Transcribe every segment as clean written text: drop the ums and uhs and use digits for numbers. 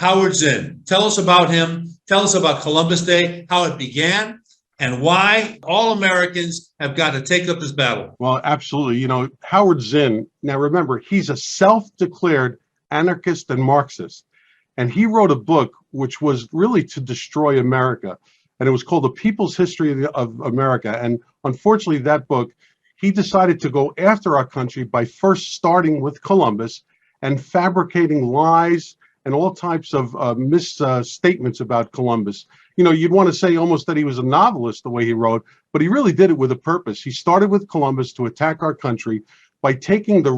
Howard Zinn. Tell us about him. Tell us about Columbus Day, how it began, and why all Americans have got to take up this battle. Well, absolutely. You know, Howard Zinn, now remember, he's a self-declared anarchist and Marxist. And he wrote a book which was really to destroy America. And it was called The People's History of America. And unfortunately, that book, he decided to go after our country by first starting with Columbus and fabricating lies and all types of misstatements about Columbus. You know, you'd want to say almost that he was a novelist the way he wrote, but he really did it with a purpose. He started with Columbus to attack our country by taking the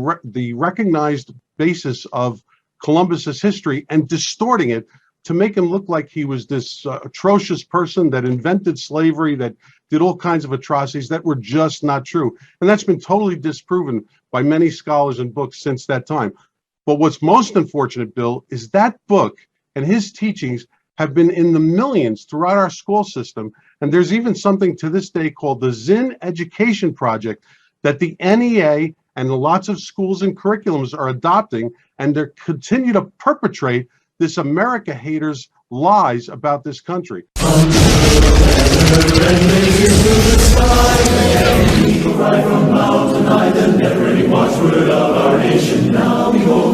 recognized basis of Columbus's history and distorting it to make him look like he was this atrocious person that invented slavery, that did all kinds of atrocities that were just not true. And that's been totally disproven by many scholars and books since that time. But what's most unfortunate, Bill, is that book and his teachings have been in the millions throughout our school system. And there's even something to this day called the Zinn Education Project that the NEA and lots of schools and curriculums are adopting, and they continue to perpetrate this America haters' lies about this country.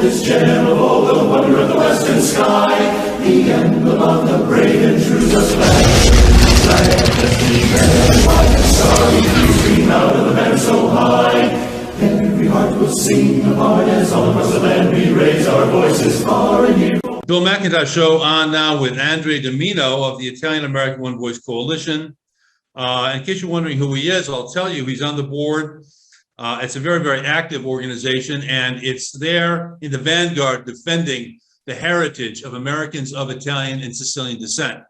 This gem of all the wonder of the western sky, the emblem of the brave and true, the flag destiny, red and white and starry, we stream out of the banner so high. Every heart will sing a part as all across the land we raise our voices far and near. Bill McIntosh Show on now with DiMino of the Italian American One Voice Coalition. In case you're wondering who he is, I'll tell you he's on the board. It's a very, very active organization, and it's there in the vanguard defending the heritage of Americans of Italian and Sicilian descent.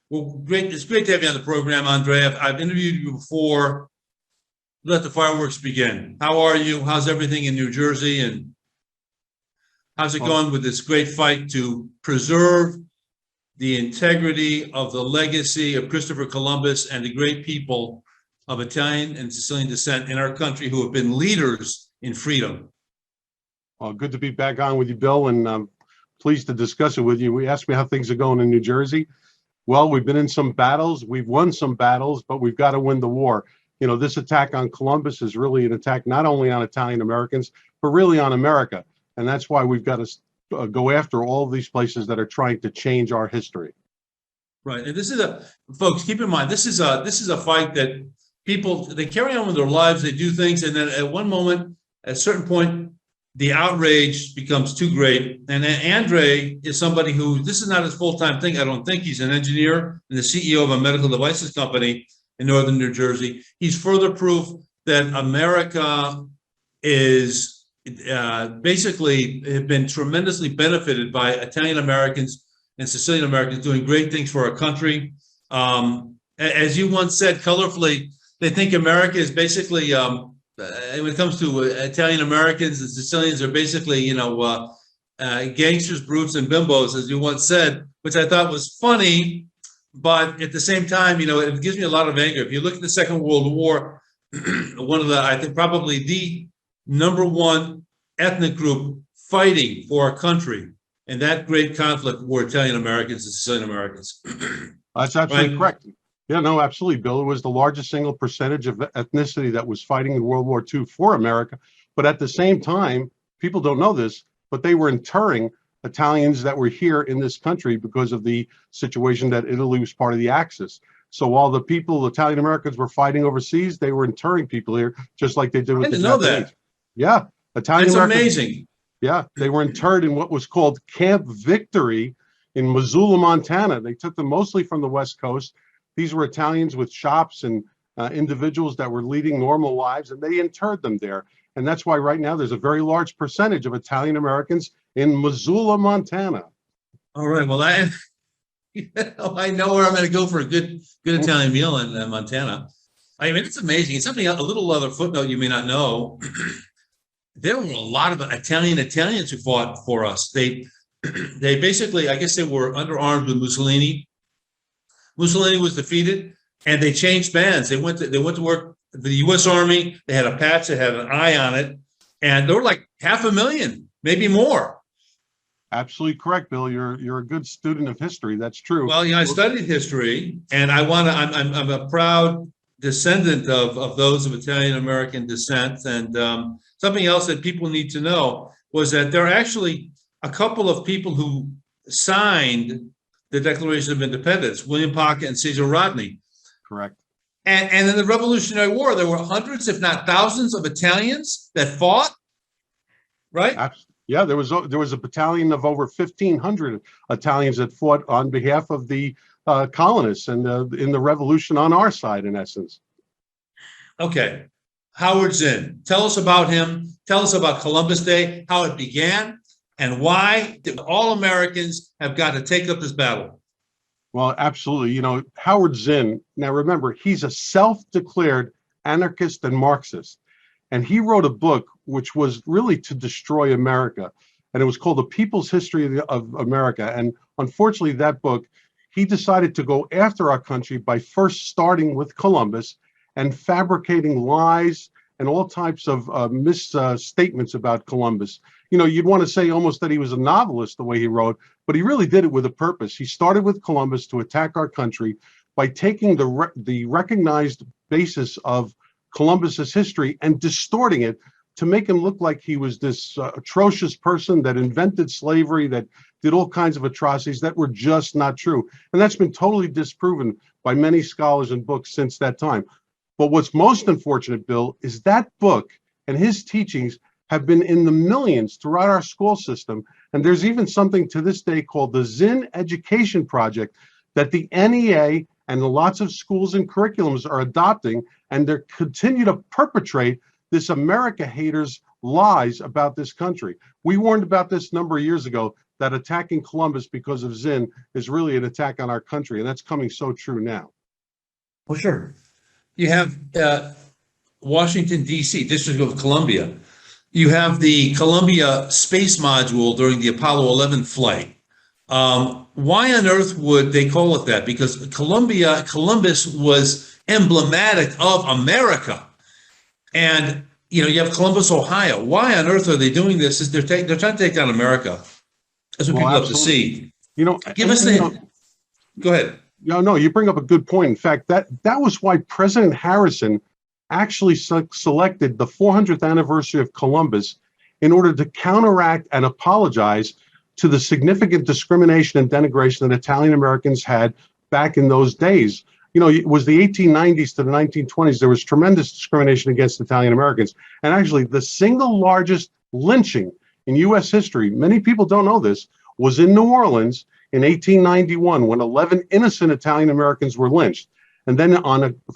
Well, great. It's great to have you on the program, Andre. I've interviewed you before. Let the fireworks begin. How are you? How's everything in New Jersey? And how's it going with this great fight to preserve the integrity of the legacy of Christopher Columbus and the great people of Italian and Sicilian descent in our country who have been leaders in freedom? Well, good to be back on with you, Bill, and I'm pleased to discuss it with you. We asked me how things are going in New Jersey. Well, we've been in some battles. We've won some battles, but we've got to win the war. You know, this attack on Columbus is really an attack not only on Italian Americans, but really on America. And that's why we've got to go after all of these places that are trying to change our history. Right. And this is folks, keep in mind, this is a fight that people, they carry on with their lives, they do things, and then at one moment, at a certain point, the outrage becomes too great. And Andre is somebody who, this is not his full-time thing, I don't think. He's an engineer and the CEO of a medical devices company in northern New Jersey. He's further proof that America is basically have been tremendously benefited by Italian Americans and Sicilian Americans doing great things for our country. As you once said colorfully, they think America is basically, when it comes to Italian Americans and Sicilians, are basically, gangsters, brutes, and bimbos, as you once said, which I thought was funny. But at the same time, it gives me a lot of anger. If you look at the Second World War, one of the, I think probably the number one ethnic group fighting for our country and that great conflict were Italian Americans and Sicilian Americans. That's absolutely correct. Yeah, no, absolutely, Bill. It was the largest single percentage of ethnicity that was fighting in World War II for America. But at the same time, people don't know this, but they were interring Italians that were here in this country because of the situation that Italy was part of the Axis. So while the Italian Americans were fighting overseas, they were interring people here, just like they did with the Japanese. I didn't know that. Yeah. It's amazing. Yeah, they were interred in what was called Camp Victory in Missoula, Montana. They took them mostly from the West Coast. These were Italians with shops and individuals that were leading normal lives, and they interred them there. And that's why right now there's a very large percentage of Italian Americans in Missoula, Montana. All right. Well, I know where I'm going to go for a good Italian meal in Montana. I mean, it's amazing. It's something, a little other footnote you may not know. There were a lot of Italians who fought for us. They basically, I guess they were under arms with Mussolini. Mussolini was defeated, and they changed bands. They went to work for the U.S. Army. They had a patch that had an eye on it, and there were like 500,000, maybe more. Absolutely correct, Bill. You're a good student of history. That's true. Well, I studied history, and I'm a proud descendant of those of Italian American descent. And something else that people need to know was that there are actually a couple of people who signed the Declaration of Independence: William Pocket and Caesar Rodney. Correct. And in the Revolutionary War, there were hundreds, if not thousands, of Italians that fought. Right? Yeah, there was a battalion of over 1,500 Italians that fought on behalf of the colonists and in the revolution on our side, in essence. Okay, Howard Zinn, tell us about him. Tell us about Columbus Day, how it began, and why all Americans have got to take up this battle. Well, absolutely. You know, Howard Zinn, now remember, he's a self-declared anarchist and Marxist. And he wrote a book which was really to destroy America. And it was called The People's History of America. And unfortunately, that book, he decided to go after our country by first starting with Columbus and fabricating lies and all types of misstatements about Columbus. You know, you'd want to say almost that he was a novelist the way he wrote, but he really did it with a purpose. He started with Columbus to attack our country by taking the recognized basis of Columbus's history and distorting it to make him look like he was this atrocious person that invented slavery, that did all kinds of atrocities that were just not true. And that's been totally disproven by many scholars and books since that time. But what's most unfortunate, Bill, is that book and his teachings have been in the millions throughout our school system. And there's even something to this day called the Zinn Education Project that the NEA and lots of schools and curriculums are adopting, and they continue to perpetrate this America haters' lies about this country. We warned about this a number of years ago, that attacking Columbus because of Zinn is really an attack on our country, and that's coming so true now. Well, sure. You have Washington, D.C., District of Columbia. You have the Columbia space module during the Apollo 11 flight. Why on earth would they call it that? Because Columbus was emblematic of America. And, you have Columbus, Ohio. Why on earth are they doing this? They're trying to take down America. That's what people have to see. Give us go ahead. No, you bring up a good point. In fact, that was why President Harrison actually selected the 400th anniversary of Columbus in order to counteract and apologize to the significant discrimination and denigration that Italian Americans had back in those days. It was the 1890s to the 1920s. There was tremendous discrimination against Italian Americans. And actually, the single largest lynching in U.S. history, many people don't know this, was in New Orleans in 1891 when 11 innocent Italian Americans were lynched. And then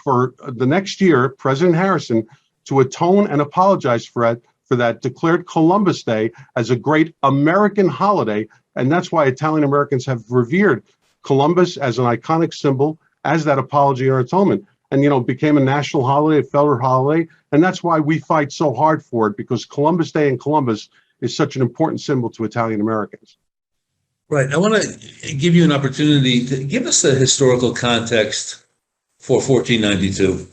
for the next year, President Harrison, to atone and apologize for that, declared Columbus Day as a great American holiday. And that's why Italian Americans have revered Columbus as an iconic symbol, as that apology or atonement, and became a national holiday, a federal holiday. And that's why we fight so hard for it, because Columbus Day in Columbus is such an important symbol to Italian Americans. Right. I want to give you an opportunity to give us the historical context for 1492.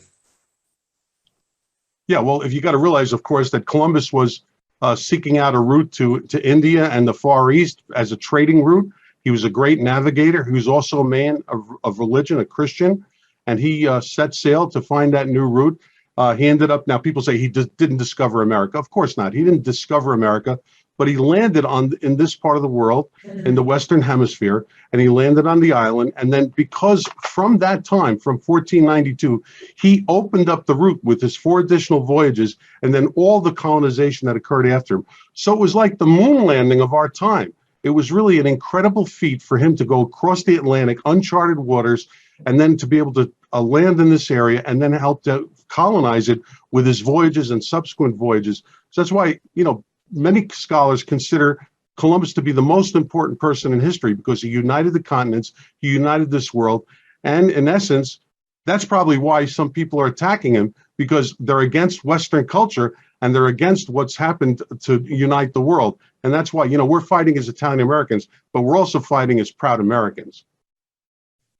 Yeah, well, if you got to realize, of course, that Columbus was seeking out a route to India and the Far East as a trading route. He was a great navigator. He was also a man of religion, a Christian, and he set sail to find that new route. He ended up, now people say he didn't discover America. Of course not. He didn't discover America, but he landed in this part of the world, in the Western Hemisphere, and he landed on the island. And then because from that time, from 1492, he opened up the route with his 4 additional voyages and then all the colonization that occurred after him. So it was like the moon landing of our time. It was really an incredible feat for him to go across the Atlantic, uncharted waters, and then to be able to land in this area and then help to colonize it with his voyages and subsequent voyages. So that's why, many scholars consider Columbus to be the most important person in history, because he united the continents, he united this world. And in essence, that's probably why some people are attacking him, because they're against Western culture and they're against what's happened to unite the world. And that's why, we're fighting as Italian Americans, but we're also fighting as proud Americans.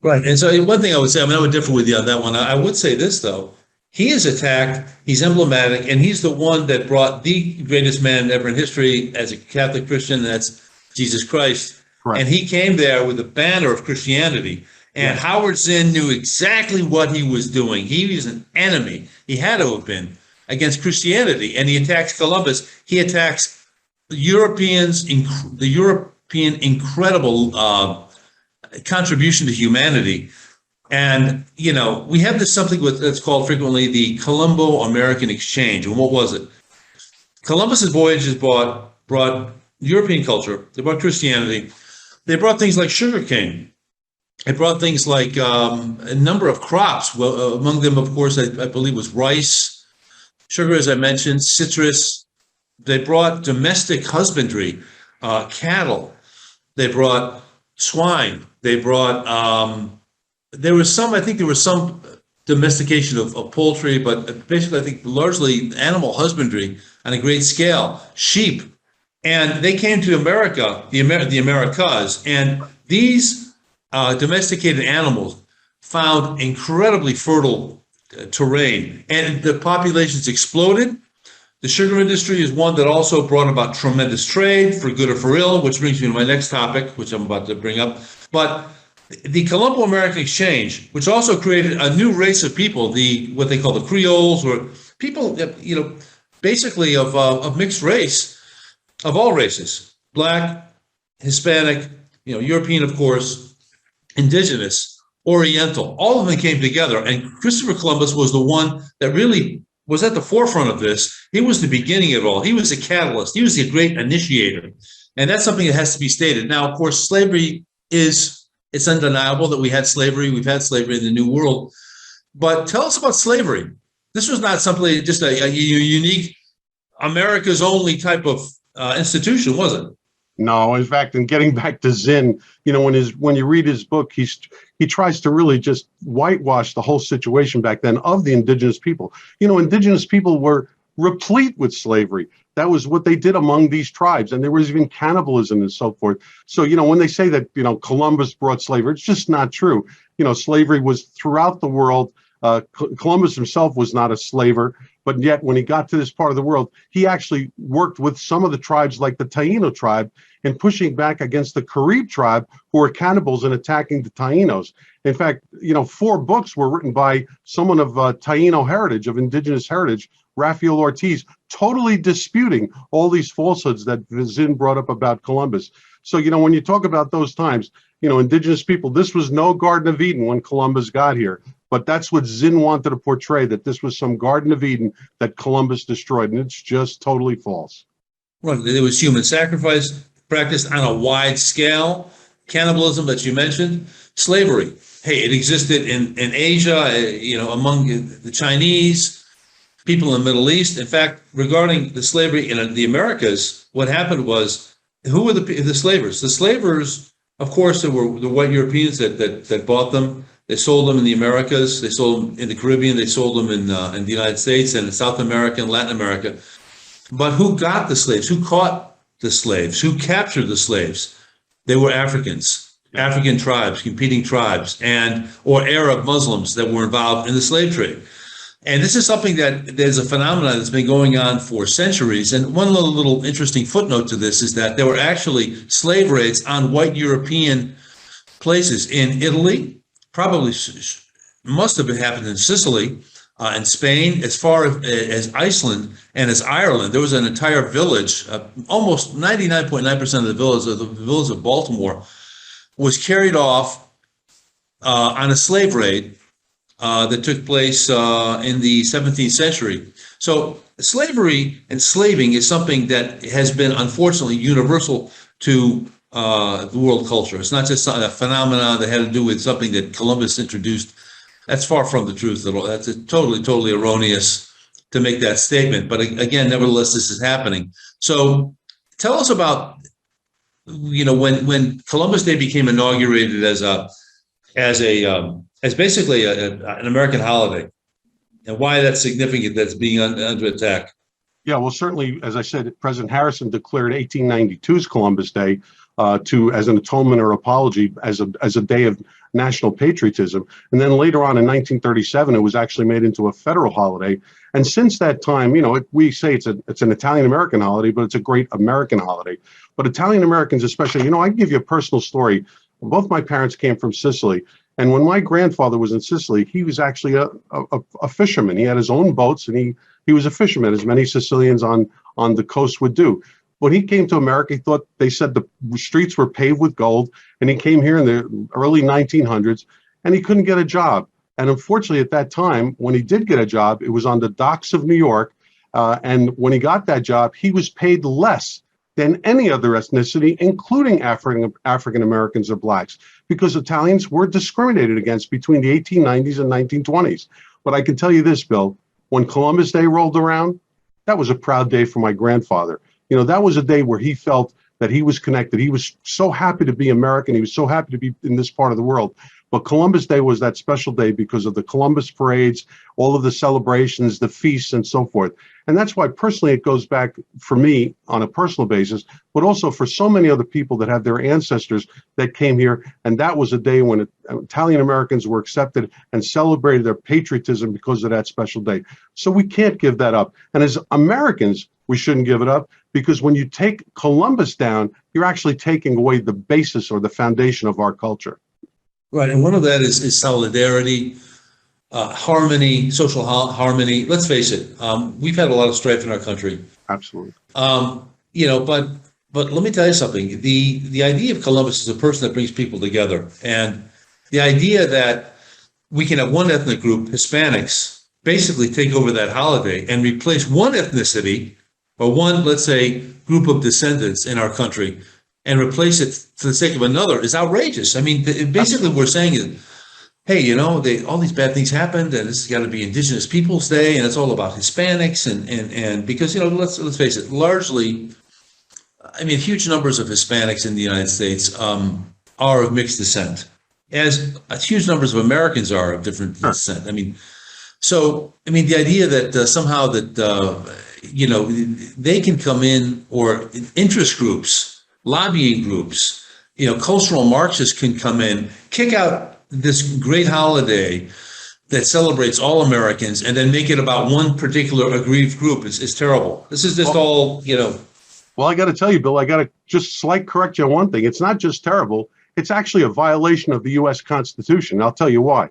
Right. And so one thing I would say, I would differ with you on that one. I would say this, though. He is attacked, he's emblematic, and he's the one that brought the greatest man ever in history as a Catholic Christian. That's Jesus Christ. Correct. And he came there with a banner of Christianity. And Yes. Howard Zinn knew exactly what he was doing. He was an enemy. He had to have been against Christianity. And he attacks Columbus. He attacks the Europeans, the European incredible contribution to humanity. And, you know, we have this something that's called frequently the Colombo-American exchange. And what was it? Columbus's voyages brought European culture. They brought Christianity. They brought things like sugarcane. They brought things like a number of crops. Well, among them, of course, I believe was rice, sugar, as I mentioned, citrus. They brought domestic husbandry, cattle. They brought swine. They brought, I think there was some domestication of poultry, but basically I think largely animal husbandry on a great scale, sheep. And they came to America, the Americas, and these domesticated animals found incredibly fertile terrain, and the populations exploded. The sugar industry is one that also brought about tremendous trade, for good or for ill, which brings me to my next topic, which I'm about to bring up. But the Colombo-American exchange, which also created a new race of people, what they call the Creoles, or people, you know, basically of mixed race, of all races, Black, Hispanic, you know, European, of course, Indigenous, Oriental, all of them came together. And Christopher Columbus was the one that really was at the forefront of this. He was the beginning of it all. He was a catalyst. He was a great initiator. And that's something that has to be stated. Now, of course, slavery it's undeniable that we had slavery. We've had slavery in the New World. But tell us about slavery. This was not simply just a unique America's only type of institution, was it? No, in fact, and getting back to Zinn, you know, when you read his book, he tries to really just whitewash the whole situation back then of the indigenous people. You know, indigenous people were replete with slavery. That was what they did among these tribes, and there was even cannibalism and so forth. So, you know, when they say that, you know, Columbus brought slavery, it's just not true. You know, slavery was throughout the world. Columbus himself was not a slaver, but yet when he got to this part of the world, he actually worked with some of the tribes like the Taino tribe in pushing back against the Carib tribe, who were cannibals and attacking the Tainos. In fact, you know, 4 books were written by someone of Taino heritage, of indigenous heritage, Rafael Ortiz, totally disputing all these falsehoods that Zinn brought up about Columbus. So, you know, when you talk about those times, you know, indigenous people, this was no Garden of Eden when Columbus got here. But that's what Zinn wanted to portray, that this was some Garden of Eden that Columbus destroyed. And it's just totally false. Right. There was human sacrifice practiced on a wide scale, cannibalism that you mentioned, slavery. Hey, it existed in Asia, you know, among the Chinese, people in the Middle East. In fact, regarding the slavery in the Americas, what happened was, who were the slavers? The slavers, of course, there were the white Europeans that bought them. They sold them in the Americas. They sold them in the Caribbean. They sold them in the United States and in South America and Latin America. But who got the slaves? Who caught the slaves? Who captured the slaves? They were Africans, African tribes, competing tribes, or Arab Muslims that were involved in the slave trade. And this is something that there's a phenomenon that's been going on for centuries. And one little interesting footnote to this is that there were actually slave raids on white European places in Italy, probably must have happened in Sicily, in Spain, as far as Iceland and as Ireland. There was an entire village, almost 99.9% of the village of Baltimore was carried off on a slave raid that took place in the 17th century. So slavery and slaving is something that has been unfortunately universal to the world culture. It's not just a phenomenon that had to do with something that Columbus introduced. That's far from the truth at all. That's totally erroneous to make that statement. But again, nevertheless, this is happening. So tell us about, you know, when Columbus Day became inaugurated as basically an American holiday, and why that's significant, that's being under attack. Yeah, well, certainly, as I said, President Harrison declared 1892's Columbus Day as an atonement or apology as a day of national patriotism. And then later on in 1937, it was actually made into a federal holiday. And since that time, we say it's an Italian American holiday, but it's a great American holiday. But Italian Americans, especially, I can give you a personal story. Both my parents came from Sicily. And when my grandfather was in Sicily, he was actually a fisherman. He had his own boats, and he was a fisherman, as many Sicilians on the coast would do. When he came to America, they said the streets were paved with gold, and he came here in the early 1900s, and he couldn't get a job. And unfortunately, at that time, when he did get a job, it was on the docks of New York. And when he got that job, he was paid less than any other ethnicity, including African Americans or blacks, because Italians were discriminated against between the 1890s and 1920s. But I can tell you this, Bill, when Columbus Day rolled around, that was a proud day for my grandfather. That was a day where he felt that he was connected. He was so happy to be American. He was so happy to be in this part of the world. But Columbus Day was that special day because of the Columbus parades, all of the celebrations, the feasts, and so forth. And that's why personally it goes back for me on a personal basis, but also for so many other people that have their ancestors that came here. And that was a day when Italian Americans were accepted and celebrated their patriotism because of that special day. So we can't give that up. And as Americans, we shouldn't give it up, because when you take Columbus down, you're actually taking away the basis or the foundation of our culture. Right, and one of that is solidarity, harmony, social harmony. Let's face it, we've had a lot of strife in our country. Absolutely. But let me tell you something. The idea of Columbus is a person that brings people together, and the idea that we can have one ethnic group, Hispanics, basically take over that holiday and replace one ethnicity or one, let's say, group of descendants in our country and replace it for the sake of another is outrageous. I mean, basically we're saying is, hey, all these bad things happened, and this has got to be Indigenous Peoples Day, and it's all about Hispanics, and because let's face it, largely, I mean, huge numbers of Hispanics in the United States are of mixed descent, as huge numbers of Americans are of different descent. I mean, the idea that somehow that they can come in, or interest groups, lobbying groups, cultural Marxists can come in, kick out this great holiday that celebrates all Americans, and then make it about one particular aggrieved group is terrible. This is just all. Well, I got to tell you, Bill, I got to just slight correct you on one thing. It's not just terrible. It's actually a violation of the U.S. Constitution. I'll tell you why.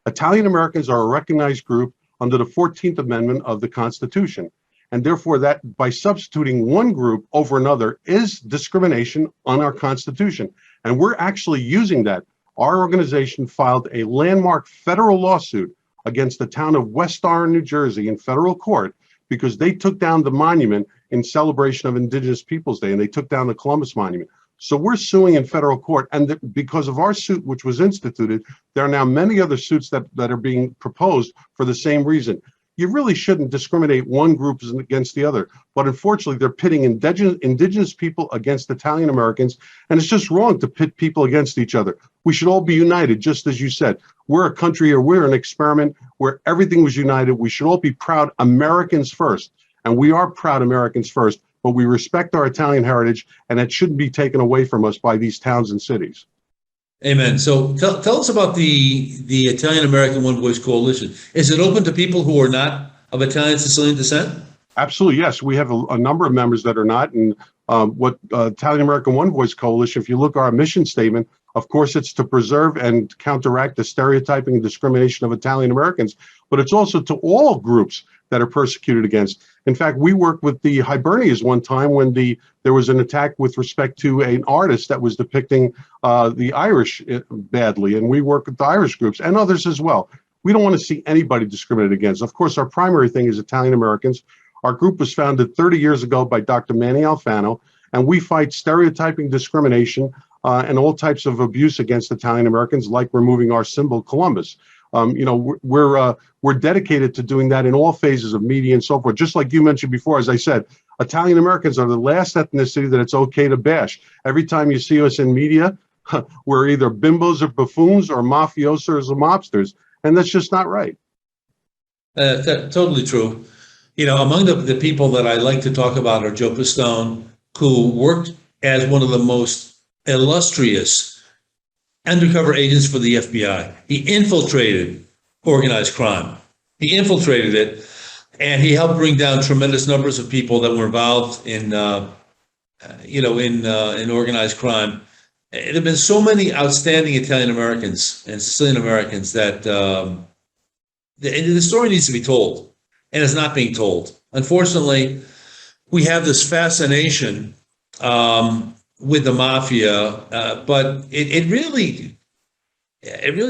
Italian Americans are a recognized group under the 14th Amendment of the Constitution. And therefore, that by substituting one group over another is discrimination on our Constitution. And we're actually using that. Our organization filed a landmark federal lawsuit against the town of West Orange, New Jersey, in federal court, because they took down the monument in celebration of Indigenous Peoples Day, and they took down the Columbus Monument. So we're suing in federal court, and because of our suit, which was instituted, there are now many other suits that are being proposed for the same reason. You really shouldn't discriminate one group against the other, but unfortunately, they're pitting indigenous people against Italian Americans, and it's just wrong to pit people against each other. We should all be united, just as you said. We're a country, or we're an experiment where everything was united. We should all be proud Americans first, and we are proud Americans first, but we respect our Italian heritage, and it shouldn't be taken away from us by these towns and cities. Amen. So tell us about the Italian American One Voice Coalition. Is it open to people who are not of Italian Sicilian descent? Absolutely, yes. We have a number of members that are not. And what Italian American One Voice Coalition, if you look at our mission statement, of course, it's to preserve and counteract the stereotyping and discrimination of Italian Americans, but it's also to all groups that are persecuted against. In fact, we worked with the Hibernians one time when there was an attack with respect to an artist that was depicting the Irish badly, and we work with the Irish groups and others as well. We don't want to see anybody discriminated against. Of course, our primary thing is Italian Americans. Our group was founded 30 years ago by Dr. Manny Alfano, and we fight stereotyping, discrimination, and all types of abuse against Italian Americans, like removing our symbol, Columbus. We're dedicated to doing that in all phases of media and so forth. Just like you mentioned before, as I said, Italian Americans are the last ethnicity that it's okay to bash. Every time you see us in media, we're either bimbos or buffoons or mafiosos or mobsters, and that's just not right. Totally true. Among the people that I like to talk about are Joe Pistone, who worked as one of the most illustrious undercover agents for the FBI. He infiltrated organized crime. He infiltrated it, and he helped bring down tremendous numbers of people that were involved in, in organized crime. There have been so many outstanding Italian Americans and Sicilian Americans that the story needs to be told, and it's not being told. Unfortunately, we have this fascination with the mafia, but it really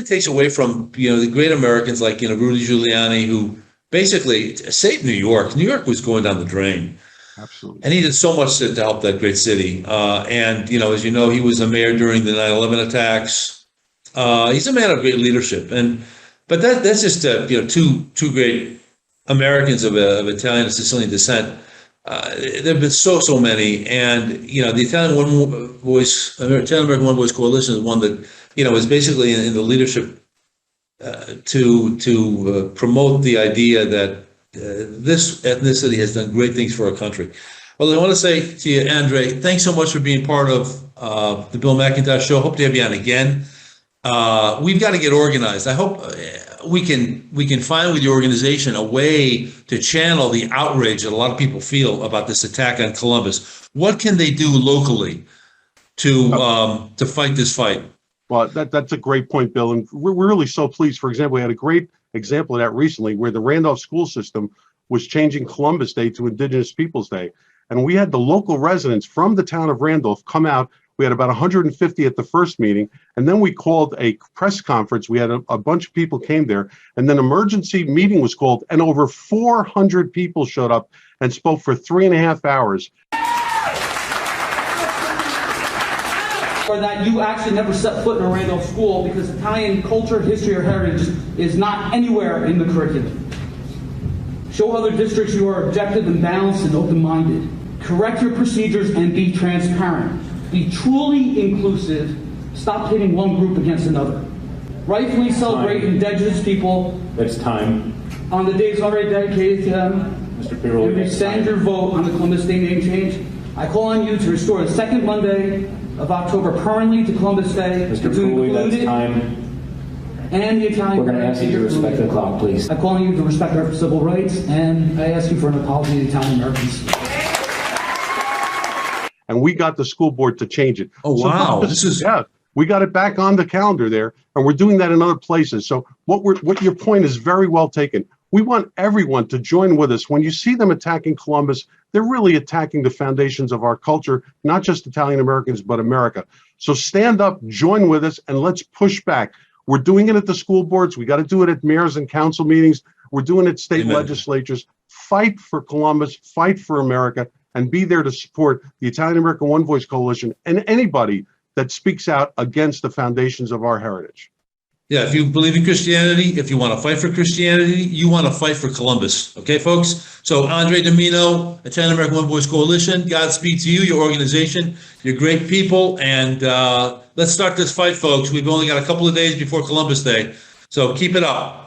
takes away from the great Americans like Rudy Giuliani, who basically saved New York. New York was going down the drain. Absolutely. And he did so much to help that great city. And as you know, he was a mayor during the 9/11 attacks. He's a man of great leadership. But that's just two great Americans of Italian and Sicilian descent. There have been so many, and the Italian American One Voice Coalition is one that is basically in the leadership to promote the idea that this ethnicity has done great things for our country. Well, I want to say to you, Andre, thanks so much for being part of the Bill McIntosh Show. Hope to have you on again. We've got to get organized. I hope we can find with your organization a way to channel the outrage that a lot of people feel about this attack on Columbus. What can they do locally to fight this fight? Well, that's a great point, Bill. And we're really so pleased. For example, we had a great example of that recently where the Randolph school system was changing Columbus Day to Indigenous Peoples Day. And we had the local residents from the town of Randolph come out. We had about 150 at the first meeting, and then we called a press conference. We had a bunch of people came there, and then emergency meeting was called, and over 400 people showed up and spoke for 3.5 hours. Or that you actually never set foot in a Randolph school because Italian culture, history, or heritage is not anywhere in the curriculum. Show other districts you are objective and balanced and open-minded. Correct your procedures and be transparent. Be truly inclusive. Stop pitting one group against another. Rightfully celebrate indigenous people. It's time. On the days already dedicated to them. Mr. Pirro, and rescind your vote on the Columbus Day name change. I call on you to restore the second Monday of October permanently to Columbus Day. Mr. Pirro, that's time. And the Italian. We're going to ask you to respect the clock, please. I call on you to respect our civil rights, and I ask you for an apology to the Italian Americans. And we got the school board to change it. Oh, wow. We got it back on the calendar there, and we're doing that in other places. So what your point is very well taken. We want everyone to join with us. When you see them attacking Columbus, they're really attacking the foundations of our culture, not just Italian Americans, but America. So stand up, join with us, and let's push back. We're doing it at the school boards. We got to do it at mayors and council meetings. We're doing it at state legislatures. Fight for Columbus, fight for America, and be there to support the Italian American One Voice Coalition and anybody that speaks out against the foundations of our heritage. Yeah, if you believe in Christianity, if you want to fight for Christianity, you want to fight for Columbus. Okay, folks? So Andre DiMino, Italian American One Voice Coalition, Godspeed to you, your organization. You're great people, and let's start this fight, folks. We've only got a couple of days before Columbus Day, so keep it up.